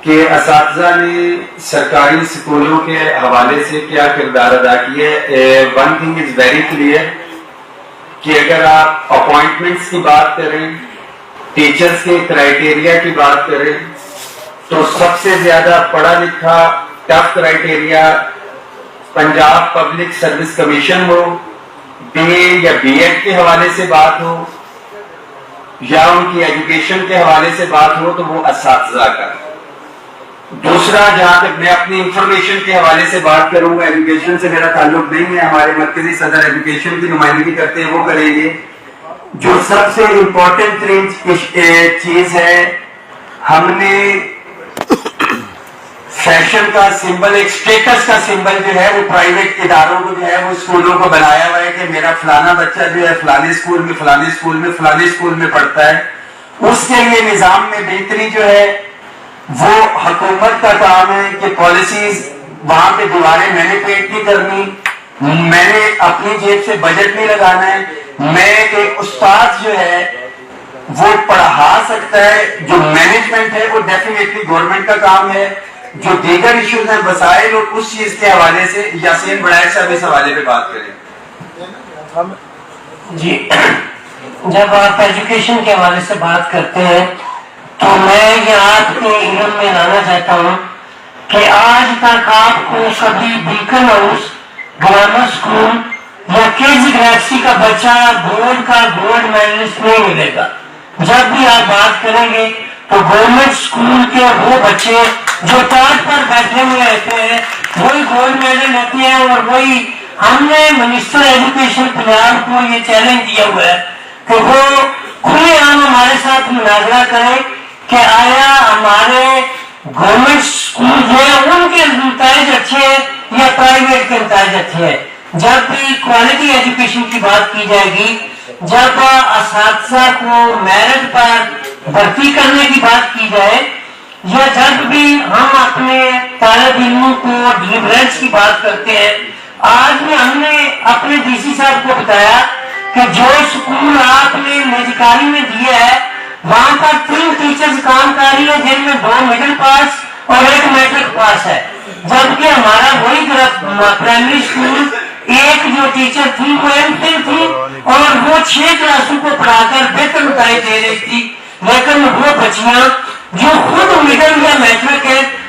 Speaker 3: کہ اساتذہ نے سرکاری اسکولوں کے حوالے سے کیا کردار ادا کیا ہے۔ One thing is very clear کہ اگر آپ اپوائنٹمنٹس کی بات کریں، ٹیچرز کے کرائٹیریا کی بات کریں، تو سب سے زیادہ پڑھا لکھا tough criteria Punjab public service commission ہو، بی اے یا بی ایڈ کے حوالے سے بات ہو یا ان کی ایجوکیشن کے حوالے سے بات ہو تو وہ اساتذہ کا۔ دوسرا جہاں تک میں اپنی انفارمیشن کے حوالے سے بات کروں گا، ایجوکیشن سے میرا تعلق نہیں ہے، ہمارے مرکزی صدر ایجوکیشن کی نمائندگی کرتے ہیں، وہ کریں گے۔ جو سب سے امپورٹنٹ چیز ہے، ہم نے فیشن کا سمبل، ایک سٹیٹس کا سمبل جو ہے وہ پرائیویٹ اداروں کو جو ہے وہ اسکولوں کو بنایا ہوا ہے کہ میرا فلانا بچہ جو ہے فلانے اسکول میں فلانے اسکول میں فلانے اسکول میں پڑھتا ہے۔ اس کے لیے نظام میں بہتری جو ہے وہ حکومت کا کام ہے کہ پالیسیز وہاں پہ دوبارہ مینیپولیٹ نہیں کرنی، میں نے اپنی جیب سے بجٹ نہیں لگانا ہے، میں ایک استاد جو ہے وہ پڑھا سکتا ہے، جو مینجمنٹ ہے وہ ڈیفینیٹلی گورنمنٹ کا کام ہے، جو دیگر ایشوز ہیں وسائل اور اس چیز کے حوالے سے یاسین بڑائے صاحب اس حوالے پہ بات کریں۔
Speaker 6: جی جب آپ ایجوکیشن کے حوالے سے بات کرتے ہیں تو میں یہ آپ کے علم میں لانا چاہتا ہوں کہ آج تک آپ کو کبھی بیکن ہاؤس، گرامر اسکول یا کڈز گلیکسی کا بچہ بورڈ کا گولڈ میڈلسٹ نہیں ملے گا۔ جب بھی آپ بات کریں گے تو گورنمنٹ اسکول کے وہ بچے جو ٹاٹ پر بیٹھے ہوئے رہتے ہیں وہی گولڈ میڈل لیتے ہیں، اور وہی ہم نے منسٹر ایجوکیشن پنجاب کو یہ چیلنج دیا ہوا ہے کہ وہ کھلے عام ہمارے ساتھ مناظرہ کریں کہ آیا ہمارے گورنمنٹ اسکول جو ہے ان کے نتائج اچھے ہیں یا پرائیویٹ کے نتائج اچھے ہیں۔ جب بھی کوالٹی ایجوکیشن کی بات کی جائے گی، جب اساتذہ کو میرٹ پر بھرتی کرنے کی بات کی جائے، یا جب بھی ہم اپنے طالب علموں کو ڈیلیورنس کی بات کرتے ہیں، آج میں ہم نے اپنے ڈی سی صاحب کو بتایا کہ جو اسکول آپ نے نجکاری میں دیا ہے وہاں پر 3 ٹیچرز کام کر رہی ہیں جن میں 2 مڈل پاس اور 1 میٹرک پاس ہے، جبکہ ہمارا وہی پرائمری اسکول ایک جو ٹیچر تھی وہ ایم فل تھی اور وہ 6 کلاسوں کو پڑھا کر بہتر نتائج دے رہی تھی، لیکن وہ بچیاں جو خود مڈل یا میٹرک ہے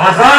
Speaker 7: 1000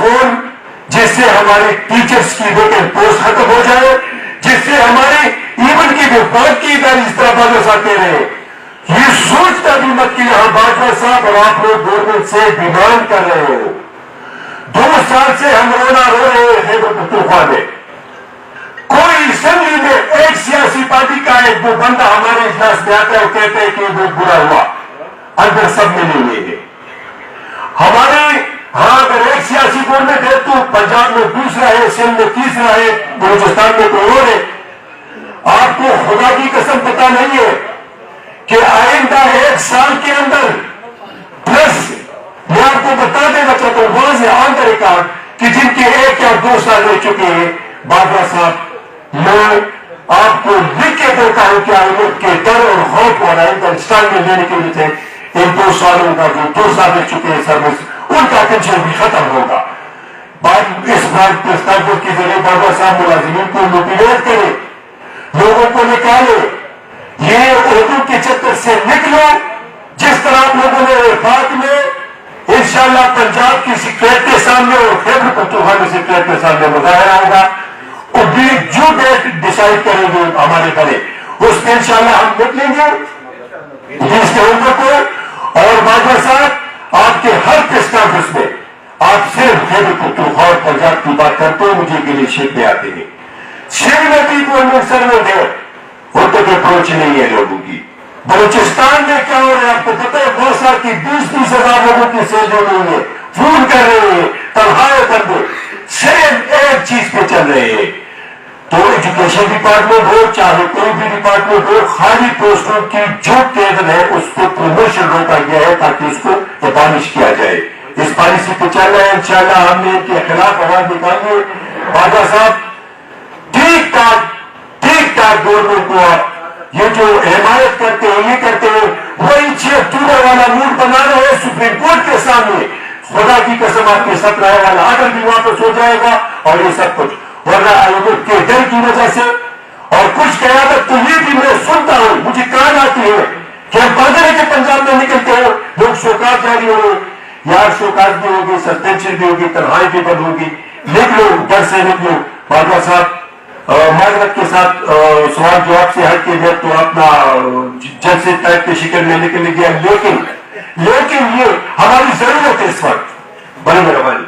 Speaker 7: 4 جس سے ہمارے ٹیچرز کی ویکینٹ پوسٹ ختم ہو جائے, جس سے ہمارے ایون کی جو باقی ادارے اس طرح باز آتے رہے. یہ سوچتا بھی مت کہ یہاں باجوہ صاحب اور آپ لوگ گورنمنٹ سے ڈیمانڈ کر رہے ہو. 2 سال سے ہم رو رہے ہیں خیبر پختونخوا میں. کوئی اسمبلی میں ایک سیاسی پارٹی کا ایک وہ بندہ ہمارے اجلاس میں آتا ہے اور کہتے ہیں کہ وہ برا ہوا, اندر سب میں نہیں ہے. ہمارے ہاں اگر ایک سیاسی گورنمنٹ ہے تو پنجاب میں دوسرا ہے, سندھ میں تیسرا ہے, بلوچستان میں کوئی اور ہے. آپ کو خدا کی قسم پتہ نہیں ہے کہ آئندہ 1 سال کے اندر پلس میں آپ کو بتا دینا چاہتا ہوں وہاں سے آن دا ریکارڈ کہ جن کے 1 یا 2 سال ہو چکے ہیں, باجوہ صاحب میں آپ کو لکھ کے دیتا ہوں کہ آئندہ کے ڈر اور خوف اور آئندہ انسٹالمنٹ لینے کے لیے تھے ان 2 سالوں کا جو 2 سال ہو چکے ہیں سروس, ان کا ٹینشن بھی ختم ہوگا. اس بات کی ذریعے باجوہ صاحب ملازمین کو موٹیویٹ کرے, لوگوں کو نکالے, یہ اردو کے چکر سے نکلو. جس طرح آپ لوگوں نے وفاق میں انشاءاللہ پنجاب کی سیکریٹ کے سامنے اور خیبر پختونخوا کی سیکریٹ کے سامنے مظاہرہ ہوگا, اور جو ڈیٹ ڈیسائیڈ کریں گے ہمارے بڑے, اس میں انشاءاللہ ہم نکلیں گے 20 نومبر کو. اور باجوہ صاحب آپ کے ہر پریس کانفرنس میں آپ صرف خیبر پختونخوا اور پنجاب کی بات کرتے ہیں, مجھے کے لیے شیخ میں آتے ہیں. شیخ میں بھی کوئی سرور ہے, ان تک اپروچ نہیں ہے لوگوں کی. بلوچستان میں کیا ہو رہا ہے آپ کو پتہ ہے, بہت سال کی 20-30 ہزار لوگوں کی سیل ہو رہی ہے, فون کر رہے ہیں, تنخواہیں کر دو, صرف ایک چیز پہ چل رہے ہیں. تو ایجوکیشن ڈپارٹمنٹ ہو چاہے کوئی بھی ڈپارٹمنٹ ہو, خالی پوسٹوں کی جو ٹیبل ہے اس کو پروموشن روکا گیا ہے تاکہ اس کو ایبالش کیا جائے. اس پالیسی پہ چل رہا ہے, انشاءاللہ ہم نے ان کے خلاف آواز نکالی ہے. باجوہ صاحب ٹھیک ٹھاک گورنمنٹ کو آپ یہ جو حمایت کرتے ہیں, یہ کرتے ہیں, وہی 6 اکتوبر والا موڈ بنا رہے ہیں سپریم کورٹ کے سامنے. خدا کی قسم آپ کے 17 والا آرڈر بھی واپس ہو جائے گا اور یہ سب کچھ, ورنہ IMF کے ڈر کی وجہ سے اور کچھ قیادت تو یہ بھی میں سنتا ہوں, مجھے کان آتی ہے کہ ہم بادرے کے پنجاب میں نکلتے ہیں, لوگ شوکات جاری ہو رہے, یار شوکات بھی ہوگی, سسپینشن بھی ہوگی, تنخواہیں بھی بند ہوگی. نکلو ڈر سے نکلو. باجوہ صاحب معذرت کے ساتھ سوال جواب سے ہٹ کے جب تو اپنا جج سے ٹائپ کے شکل میں نکل گیا, لیکن یہ ہماری ضرورت ہے اس وقت. بڑی مہربانی.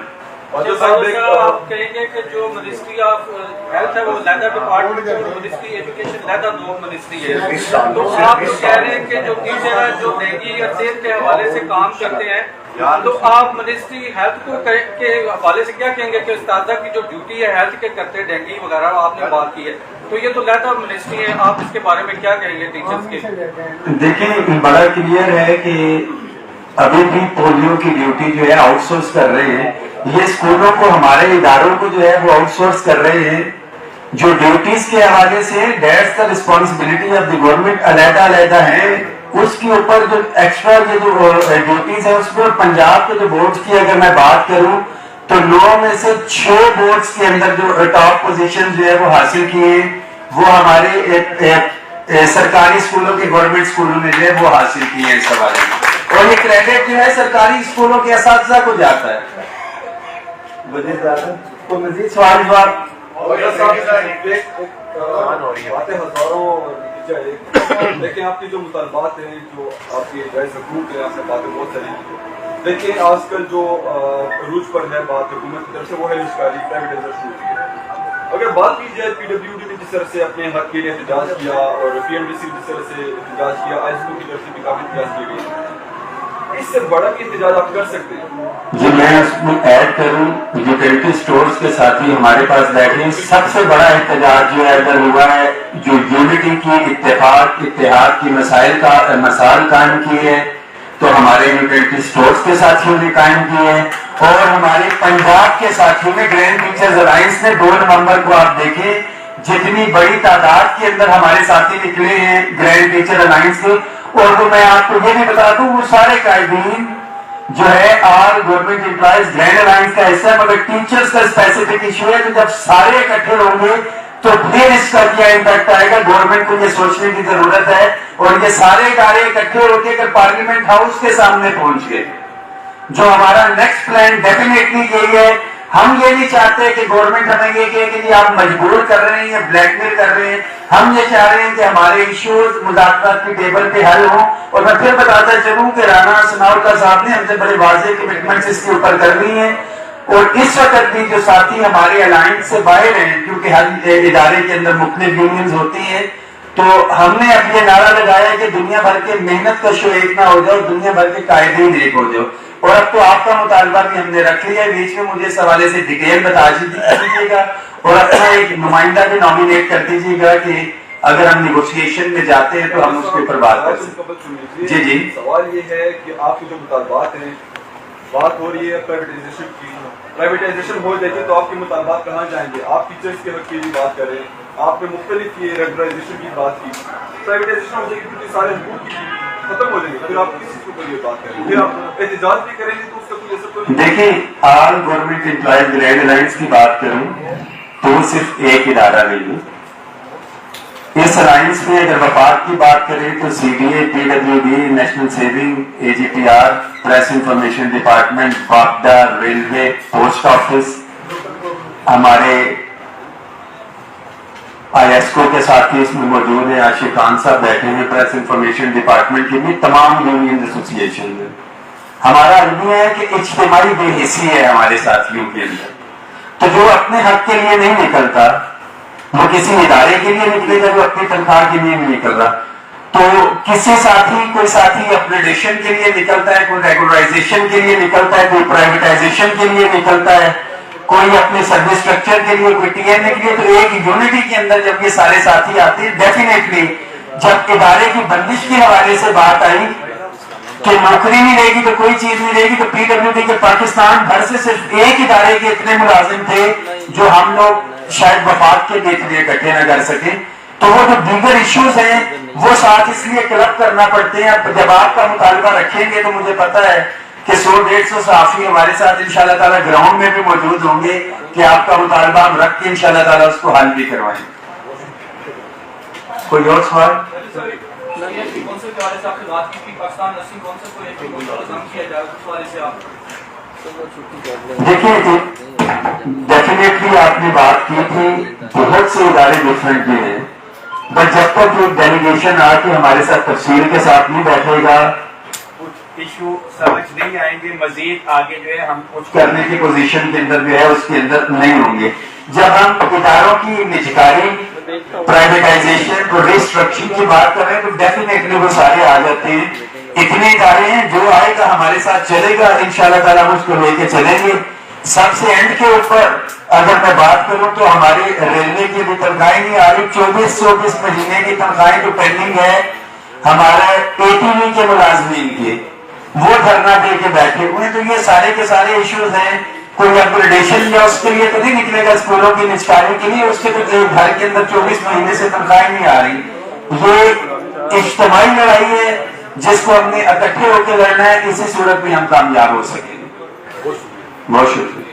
Speaker 5: آپ کہیں گے کہ جو منسٹری آف ہیلتھ ہے وہ علیحدہ ڈپارٹمنٹ ہے اور منسٹری ایجوکیشن علیحدہ 2 منسٹری ہے, تو آپ کہہ رہے ہیں کہ جو ٹیچر ہے جو ڈینگی اور صحت کے حوالے سے کام کرتے ہیں, تو آپ منسٹری ہیلتھ کو کے حوالے سے کیا کہیں گے کہ استاذہ کی جو ڈیوٹی ہے ہیلتھ کے کرتے ڈینگی وغیرہ آپ نے بات کی ہے, تو یہ تو علیحدہ منسٹری ہے, آپ اس کے بارے میں کیا کہیں گے ٹیچرز کے؟
Speaker 8: دیکھیں بڑا کلیئر ہے کہ ابھی بھی پولیو کی ڈیوٹی جو ہے آؤٹ سورس کر رہے ہیں. یہ اسکولوں کو, ہمارے اداروں کو جو ہے وہ آؤٹ سورس کر رہے ہیں. جو ڈیوٹیز کے حوالے سے that's the responsibility of the government, علیحدہ ہیں. اس کے اوپر جو ایکسٹرا یہ جو ڈیوٹیز ہیں اس پر پنجاب کے جو بورڈز کی اگر میں بات کروں تو 9 میں سے 6 بورڈز کے اندر جو ٹاپ پوزیشن جو ہے وہ حاصل کیے ہیں وہ ہمارے سرکاری اسکولوں کے, گورنمنٹ اسکولوں میں جو ہے وہ حاصل کیے ہیں اس حوالے میں. اور یہ کریڈٹ جو ہے سرکاری اسکولوں کے اساتذہ کو جاتا ہے. کوئی مزید سوال جواب؟
Speaker 9: لیکن آپ کی جو مطالبات ہیں, جو آپ کی رائز حقوق ہیں, آپ نے باتیں بہت ساری کی, لیکن آج کل جو عروج پر ہے بات حکومت کی طرف سے وہ ہے نشکاری پرائیویٹائزیشن کی ہے. اگر بات کی جائے PWD نے جس طرح سے اپنے حق کے لیے احتجاج کیا اور PMDC جس طرح سے احتجاج کیا, ISO کی طرف سے بھی کافی احتجاج کیے گئے, اس سے بڑا بھی احتجاج آپ کر سکتے ہیں؟
Speaker 8: جی میں اس میں ایڈ کروں, یوٹیلٹی سٹورز کے ساتھی ہمارے پاس بیٹھے ہیں. سب سے بڑا احتجاج جو ہے ادھر ہوا ہے جو یونٹی کی اتحاد کی مسائل قائم کیے ہیں تو ہمارے یوٹیلٹی سٹورز کے ساتھیوں نے قائم کیے ہیں, اور ہمارے پنجاب کے ساتھیوں نے گرینڈ ٹیچرز الائنس نے 2 نومبر کو آپ دیکھیں جتنی بڑی تعداد کے اندر ہمارے ساتھی نکلے ہیں گرینڈ ٹیچر الائنس کے. اور تو میں آپ کو یہ بھی بتا دوں وہ سارے قائدین جو ہے آل گورنمنٹ امپلائیز گرینڈ الائنس کا حصہ ہے, مگر ٹیچرز کا اسپیسیفک ایشو ہے کہ جب سارے اکٹھے ہوں گے تو پھر اس کا کیا امپیکٹ آئے گا. گورنمنٹ کو یہ سوچنے کی ضرورت ہے, اور یہ سارے ادارے اکٹھے ہو کے اگر پارلیمنٹ ہاؤس کے سامنے پہنچ گئے, جو ہمارا نیکسٹ پلان ڈیفینیٹلی یہی ہے ہم یہ نہیں چاہتے کہ گورنمنٹ ہمیں یہ کہے کہ جی آپ مجبور کر رہے ہیں یا بلیک میل کر رہے ہیں. ہم یہ چاہ رہے ہیں کہ ہمارے ایشوز مذاکرات کی ٹیبل پہ حل ہوں. اور میں پھر بتاتا چلوں کہ رانا سناولکر صاحب نے ہم سے بڑے واضح کمٹمنٹس اس کے اوپر کر لی ہیں. اور اس وقت بھی جو ساتھی ہمارے الائنس سے باہر ہیں, کیونکہ ہر ادارے کے اندر مختلف یونینز ہوتی ہیں, تو ہم نے اب یہ نعرہ لگایا کہ دنیا بھر کے محنت کا شو ایک نہ ہو جاؤ, دنیا بھر کے قائدین ایک ہو جاؤ. اور اب تو آپ کا مطالبہ بھی ہم نے رکھ لیا ہے. بیچ میں مجھے اس حوالے سے ڈیٹیل بتا دیجیے گا اور اپنا ایک نمائندہ بھی نامینیٹ کر دیجیے گا کہ اگر ہم نیگوشیشن میں جاتے ہیں تو ہم اس کے اوپر بات کر سکتے. جی جی,
Speaker 9: سوال یہ ہے کہ آپ کے جو مطالبات ہیں, بات ہو رہی ہے پرائیویٹائزیشن کی. پرائیویٹائزیشن ہو جائے گی تو آپ کے مطالبات کہاں جائیں گے؟ آپ ٹیچرس کے حق کی بھی بات کریں, آپ نے مختلف یہ ریگولرائزیشن کی بات کی. پرائیویٹائزیشن ہو جائے گی تو سارے حقوق ختم ہو جائیں گے, پھر آپ کس چیز کو یہ بات کریں گے؟ پھر آپ احتجاج بھی کریں گے تو اس کا کوئی اثر تو نہیں.
Speaker 8: دیکھیں, all government employees grade alliance کی بات کروں تو وہ صرف ایک ادارہ نہیں ہے. اس الائنس میں اگر وفاق کی بات کریں تو C D A, P W D, national saving, A G P R, press information department, باپڈا, ریلوے, پوسٹ آفس, ہمارے آئی ایس کو کے ساتھی اس میں موجود ہیں, عاشق خان صاحب بیٹھے ہیں, پریس انفارمیشن ڈپارٹمنٹ کی بھی تمام یونین ایسوسیشن ہے. ہمارا المیہ ہے کہ اجتماعی بے حسی ہے ہمارے ساتھیوں کے اندر. تو جو اپنے حق کے لیے نہیں نکلتا وہ کسی ادارے کے لیے نکلے گا, جو اپنی تنخواہ کے لیے نہیں نکل رہا. تو کسی ساتھی, کوئی ساتھی اپگریڈیشن کے لیے نکلتا ہے, کوئی ریگولرائزیشن کے لیے نکلتا ہے, کوئی پرائیویٹائزیشن کے لیے نکلتا ہے, کوئی اپنے سروس اسٹرکچر کے لیے, کوئی ٹی این اے کے لیے. تو ایک یونٹی کے اندر جب یہ سارے ساتھی آتے ہیں, ڈیفینیٹلی جب ادارے کی بندش کے حوالے سے بات آئی کہ نوکری نہیں رہے گی تو کوئی چیز نہیں رہے گی, تو پی ڈبلیو ڈی کے پاکستان بھر سے صرف ایک ادارے کے اتنے ملازم تھے جو ہم لوگ شاید وفاق کے لیے اکٹھے نہ کر سکیں. تو وہ جو دیگر ایشوز ہیں وہ ساتھ اس لیے کلب کرنا پڑتے ہیں. اب جب آپ کا مطالبہ رکھیں گے تو مجھے پتا ہے کہ 100-150 صحافی ہمارے ساتھ انشاءاللہ تعالیٰ گراؤنڈ میں بھی موجود ہوں گے کہ آپ کا مطالبہ ہم رکھ کے انشاءاللہ تعالیٰ اس کو حل بھی کروائیں. کوئی اور سوال؟ دیکھیں, ڈیفینیٹلی آپ نے بات کی تھی, بہت سے ادارے ڈفرینٹ بھی ہیں, بٹ جب تک ایک ڈیلیگیشن آ کے ہمارے ساتھ تفصیل کے ساتھ نہیں بیٹھے گا, ایشو سمجھ نہیں آئیں گے, مزید آگے جو ہے ہم کچھ کرنے کی پوزیشن کے اندر جو ہے اس کے اندر نہیں ہوں گے. جب ہم اداروں کی نجکاری, پرائیویٹائزیشن اور ریسٹرکچرنگ کی بات کر رہے ہیں تو ڈیفینیٹلی وہ سارے آ جاتے ہیں. اتنے ادارے ہیں, جو آئے گا ہمارے ساتھ چلے گا, انشاءاللہ تعالیٰ ہم اس کو لے کے چلیں گے. سب سے اینڈ کے اوپر اگر میں بات کروں تو ہماری ریلوے کی بھی تنخواہیں نہیں آ رہی. 24 مہینے کی تنخواہیں جو پینڈنگ ہے ہمارا اے ٹی وی کے ملازمین کے, وہ دھرنا دے کے بیٹھے ہوئے ہیں. تو یہ سارے کے سارے ایشوز ہیں. کوئی اپگریڈیشن یا اس کے لیے تو نہیں نکلے گا اسکولوں کی نجکاری کے لیے, اس کے تو گھر کے اندر 24 مہینے سے تنخواہیں نہیں آ رہی. یہ اجتماعی لڑائی ہے جس کو ہم نے اکٹھے ہو کے لڑنا ہے, اسی صورت میں ہم کامیاب ہو سکیں گے. بہت شکریہ.